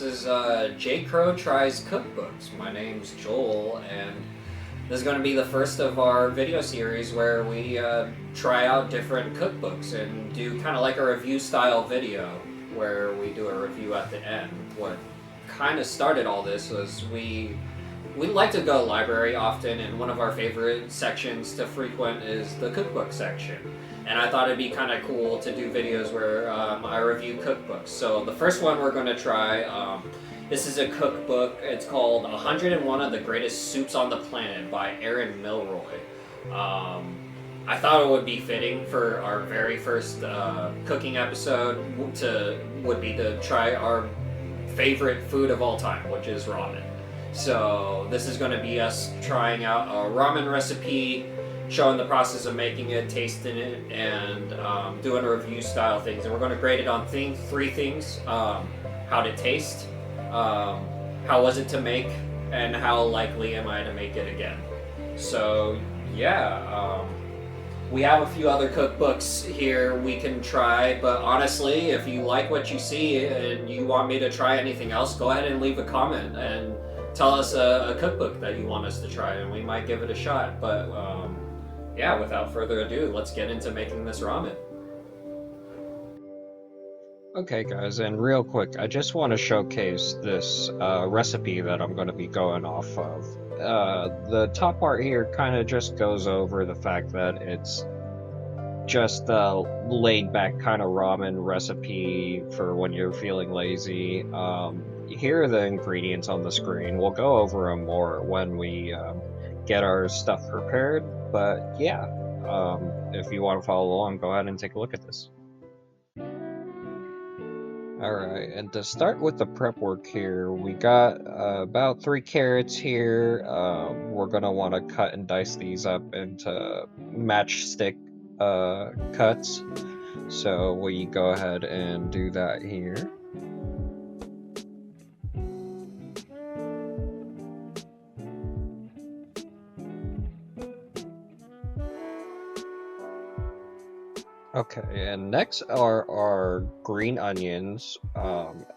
is Jcrow Tries Cookbooks. My name's Joel, and this is going to be the first of our video series where we try out different cookbooks and do kind of like a review style video where we do a review at the end. What kind of started all this was we like to go to the library often, and one of our favorite sections to frequent is the cookbook section. And I thought it'd be kind of cool to do videos where I review cookbooks. So the first one we're going to try, this is a cookbook. It's called 101 of the Greatest Soups on the Planet by Erin Mylroie. I thought it would be fitting for our very first cooking episode would be to try our favorite food of all time, which is ramen. So this is going to be us trying out a ramen recipe, showing the process of making it, tasting it, and doing a review style things. And we're going to grade it on three things: how to taste, how was it to make, and how likely am I to make it again. So yeah, we have a few other cookbooks here we can try, but honestly, if you like what you see and you want me to try anything else, go ahead and leave a comment and tell us a cookbook that you want us to try, and we might give it a shot. But yeah, without further ado, let's get into making this ramen. Okay guys, and real quick, I just want to showcase this recipe that I'm going to be going off of. The top part here kind of just goes over the fact that it's just a laid back kind of ramen recipe for when you're feeling lazy. Here are the ingredients on the screen. We'll go over them more when we get our stuff prepared, but yeah, if you want to follow along, go ahead and take a look at this. Alright, and to start with the prep work here, we got about 3 carrots here. We're going to want to cut and dice these up into matchstick cuts, so we go ahead and do that here. Okay, and next are our green onions,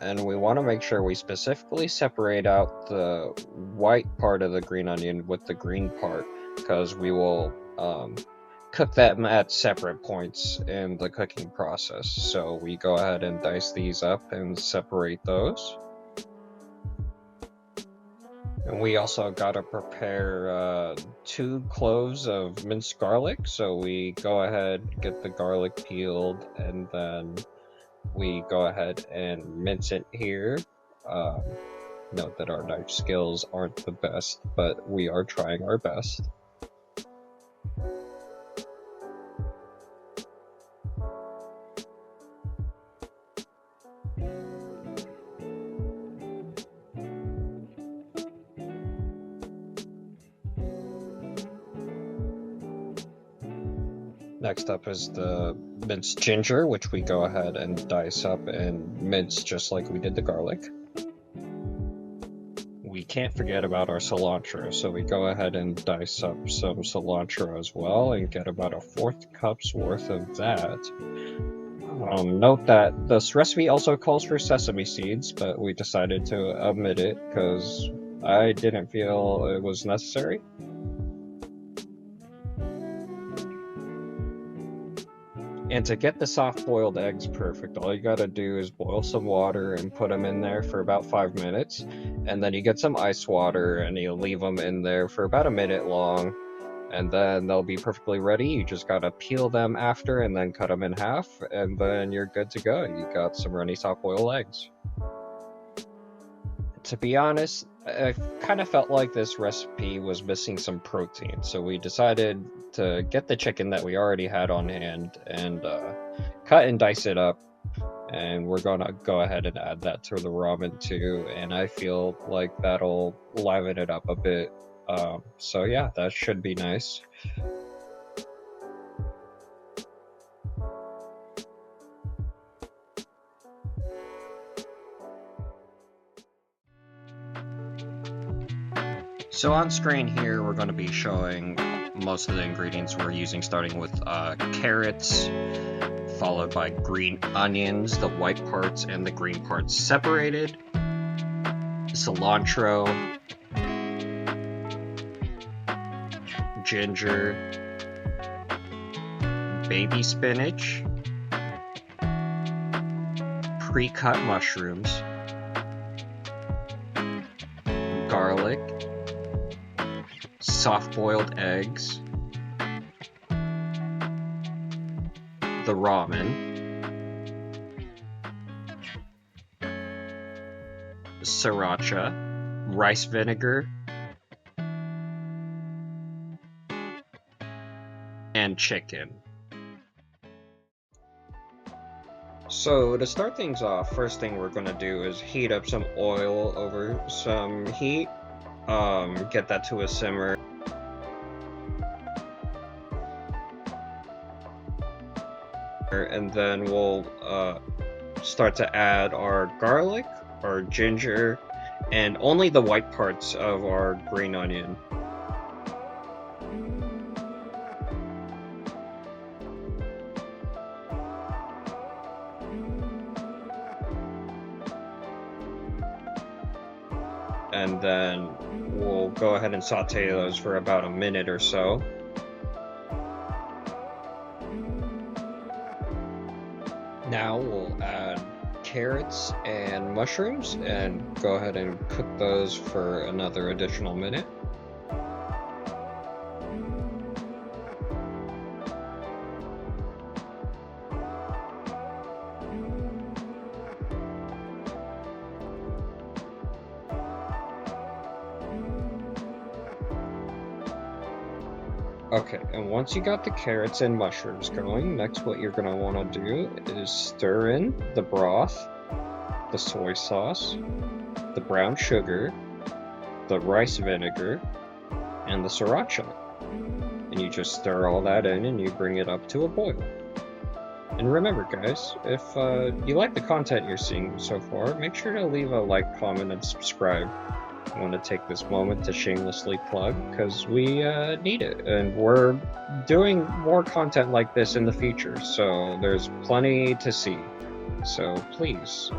and we want to make sure we specifically separate out the white part of the green onion with the green part, because we will cook that at separate points in the cooking process. So we go ahead and dice these up and separate those. And we also gotta prepare 2 cloves of minced garlic. So we go ahead, get the garlic peeled, and then we go ahead and mince it here. Note that our knife skills aren't the best, but we are trying our best. Next up is the minced ginger, which we go ahead and dice up and mince just like we did the garlic. We can't forget about our cilantro, so we go ahead and dice up some cilantro as well and get about a 1/4 cup's worth of that. Note that this recipe also calls for sesame seeds, but we decided to omit it because I didn't feel it was necessary. And to get the soft-boiled eggs perfect, all you gotta do is boil some water and put them in there for about 5 minutes, and then you get some ice water and you leave them in there for about a minute long, and then they'll be perfectly ready. You just gotta peel them after and then cut them in half, and then you're good to go. You got some runny soft-boiled eggs. To be honest, I kind of felt like this recipe was missing some protein, so we decided to get the chicken that we already had on hand and cut and dice it up, and we're gonna go ahead and add that to the ramen too, and I feel like that'll liven it up a bit. So yeah, that should be nice. So on screen here, we're going to be showing most of the ingredients we're using, starting with carrots, followed by green onions, the white parts and the green parts separated. cilantro, ginger, baby spinach, pre-cut mushrooms, garlic, soft-boiled eggs, the ramen, sriracha, rice vinegar, and chicken. So to start things off, first thing we're going to do is heat up some oil over some heat, get that to a simmer. And then we'll start to add our garlic, our ginger, and only the white parts of our green onion. And then we'll go ahead and saute those for about a minute or so. Now we'll add carrots and mushrooms and go ahead and cook those for another additional minute. Okay, and once you got the carrots and mushrooms going, next what you're going to want to do is stir in the broth, the soy sauce, the brown sugar, the rice vinegar, and the sriracha. And you just stir all that in and you bring it up to a boil. And remember guys, if you like the content you're seeing so far, make sure to leave a like, comment, and subscribe. I want to take this moment to shamelessly plug because we need it, and we're doing more content like this in the future, so there's plenty to see. So please,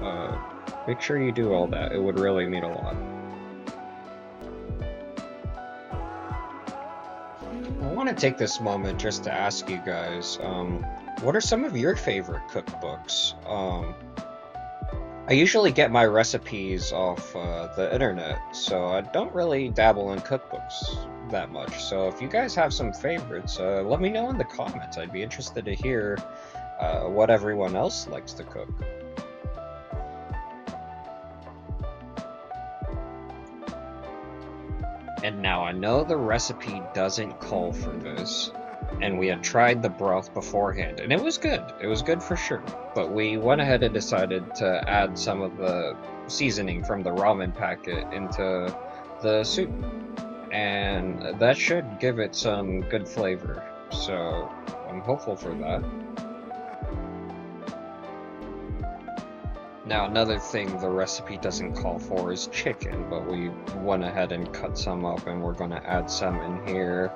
make sure you do all that. It would really mean a lot. I want to take this moment just to ask you guys, what are some of your favorite cookbooks? I usually get my recipes off the internet, so I don't really dabble in cookbooks that much. So if you guys have some favorites, let me know in the comments. I'd be interested to hear what everyone else likes to cook. And now I know the recipe doesn't call for this, and we had tried the broth beforehand, and it was good. It was good for sure. But we went ahead and decided to add some of the seasoning from the ramen packet into the soup, and that should give it some good flavor. So I'm hopeful for that. Now another thing the recipe doesn't call for is chicken, but we went ahead and cut some up and we're going to add some in here.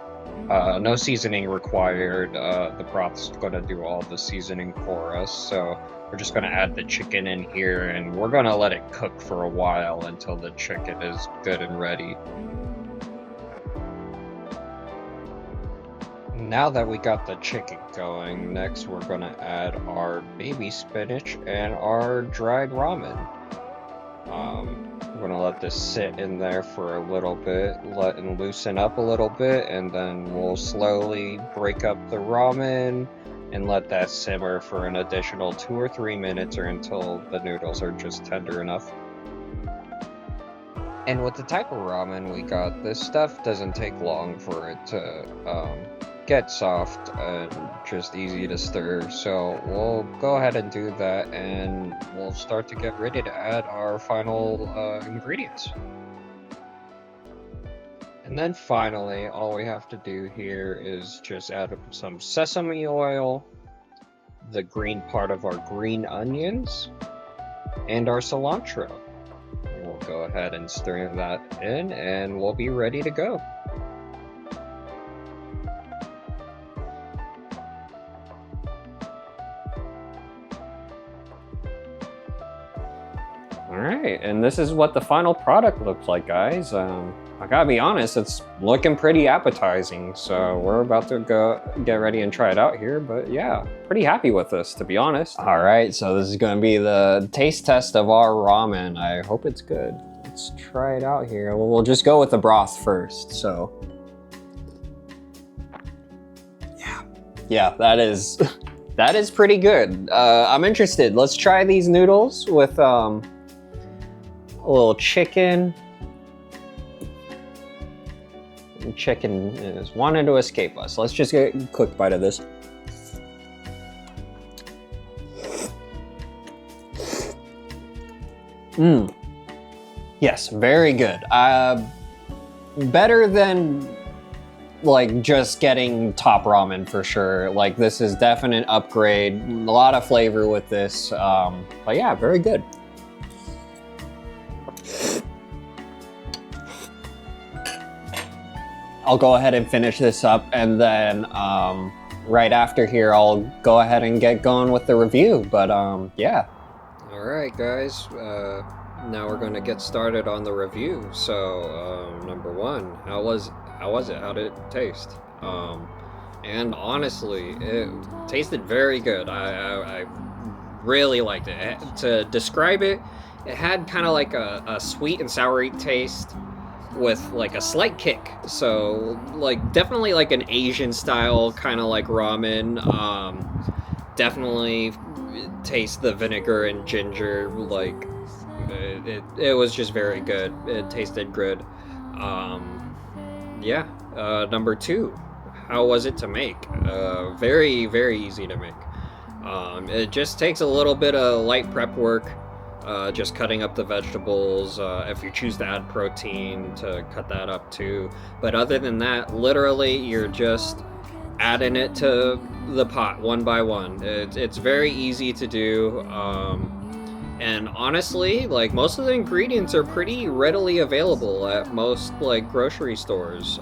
No seasoning required. The broth's going to do all the seasoning for us, so we're just going to add the chicken in here and we're going to let it cook for a while until the chicken is good and ready. Now that we got the chicken going, next we're going to add our baby spinach and our dried ramen. We're going to let this sit in there for a little bit, let it loosen up a little bit, and then we'll slowly break up the ramen and let that simmer for an additional 2 or 3 minutes or until the noodles are just tender enough. And with the type of ramen we got, this stuff doesn't take long for it to get soft and just easy to stir, so we'll go ahead and do that and we'll start to get ready to add our final ingredients. And then finally, all we have to do here is just add some sesame oil, the green part of our green onions, and our cilantro. We'll go ahead and stir that in and we'll be ready to go. Alright, right, and this is what the final product looks like, guys. I gotta be honest, it's looking pretty appetizing, so we're about to go get ready and try it out here, but yeah, pretty happy with this, to be honest. All right, so this is gonna be the taste test of our ramen. I hope it's good. Let's try it out here. We'll just go with the broth first, so. Yeah, that is pretty good. I'm interested. Let's try these noodles with a little chicken. Chicken is wanting to escape us. Let's just get a quick bite of this. Yes, very good. Better than like just getting top ramen for sure. Like this is definite upgrade. A lot of flavor with this. But yeah, very good. I'll go ahead and finish this up, and then right after here, I'll go ahead and get going with the review. But yeah. All right, guys. Now we're going to get started on the review. So number one, how was it? How did it taste? And honestly, it tasted very good. I really liked it. To describe it, it had kind of like a sweet and soury taste with like a slight kick. So like definitely like an Asian style kind of like ramen. Definitely taste the vinegar and ginger. Like it was just very good. It tasted good. Yeah. Number two, how was it to make? Very, very easy to make. It just takes a little bit of light prep work. Just cutting up the vegetables, if you choose to add protein, to cut that up too. But other than that, literally you're just adding it to the pot one by one. It's very easy to do. And honestly, like most of the ingredients are pretty readily available at most like grocery stores.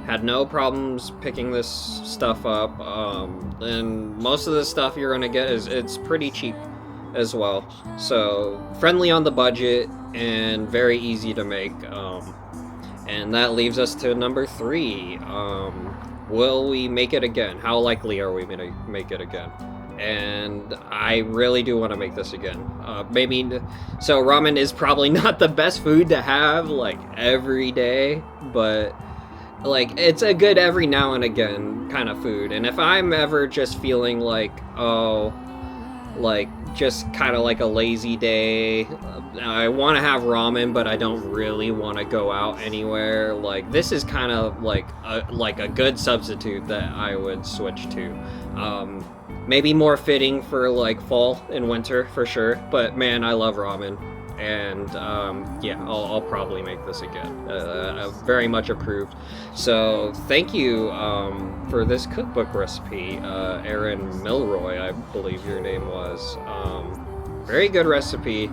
Had no problems picking this stuff up. And most of the stuff you're gonna get it's pretty cheap as well. So friendly on the budget and very easy to make. And that leaves us to number three. Will we make it again? How likely are we gonna make it again? And I really do want to make this again. Maybe, so ramen is probably not the best food to have like every day, but like it's a good every now and again kind of food. And if I'm ever just feeling like, oh, like just kind of like a lazy day, I want to have ramen but I don't really want to go out anywhere, like this is kind of like a good substitute that I would switch to. Maybe more fitting for like fall and winter for sure, but man, I love ramen. And yeah, I'll probably make this again. Very much approved. So thank you for this cookbook recipe, Erin Mylroie, I believe your name was. Very good recipe,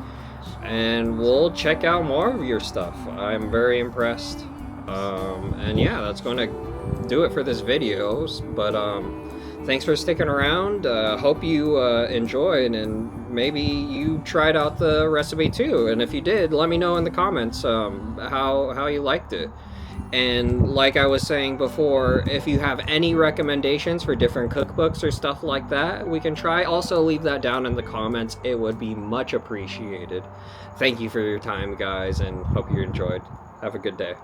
and we'll check out more of your stuff. I'm very impressed. And yeah, that's going to do it for this video. But thanks for sticking around. Hope you enjoyed, and maybe you tried out the recipe too. And if you did, let me know in the comments how you liked it. And like I was saying before, if you have any recommendations for different cookbooks or stuff like that we can try, also leave that down in the comments. It would be much appreciated. Thank you for your time, guys, and hope you enjoyed. Have a good day.